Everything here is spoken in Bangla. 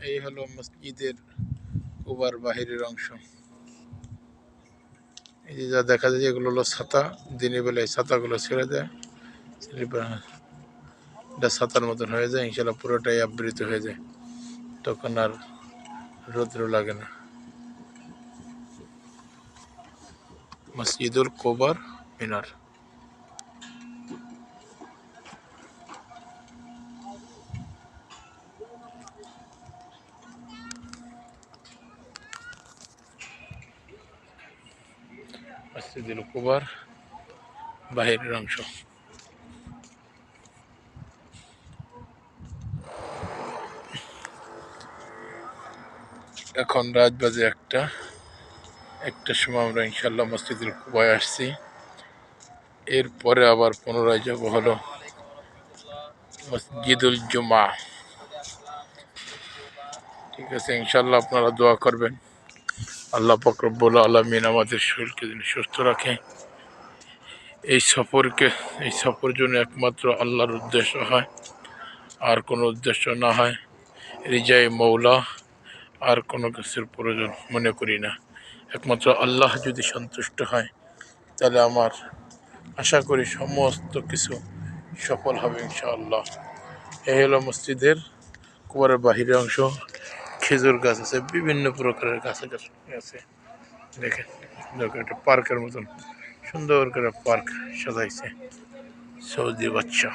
এই হলো মসজিদের কুবার বাহিরের অংশ। এই যে যা দেখা যায় এগুলো হলো ছাতা। দিনের বেলায় ছাতাগুলো ছেড়ে দেয়, এটা ছাতার মতন হয়ে যায়, ইনশাল্লাহ পুরোটাই আবৃত হয়ে যায়, তখন আর রৌদ্র লাগে না। মসজিদুল কুবার মিনার। মসজিদুল কুবার বাহিরের অংশ। এখন রাত বাজে একটার সময় আমরা ইনশাল্লাহ মসজিদুল কুবায় আসছি। এরপরে আবার পুনরায় যাব হলো মসজিদুল জুমা। ঠিক আছে, ইনশাল্লাহ আপনারা দোয়া করবেন আল্লাহ পাক রব্বুল আলামিন আমাদের শরীরকে যিনি সুস্থ রাখে। এই সফর জন্য একমাত্র আল্লাহর উদ্দেশ্য হয়, আর কোনো উদ্দেশ্য না হয় রিজায়ে মৌলা, আর কোনো কিছুর প্রয়োজন মনে করি না। একমাত্র আল্লাহ যদি সন্তুষ্ট হয় তাহলে আমার আশা করি সমস্ত কিছু সফল হবে ইনশাআল্লাহ। এই হলো মসজিদের কুবারের বাহিরের অংশ। খেজুর গাছ আছে, বিভিন্ন প্রকারের গাছ আছে। দেখেন একটা পার্কের মতন সুন্দর করে পার্ক সাজাইছে সৌদি বাচ্চা।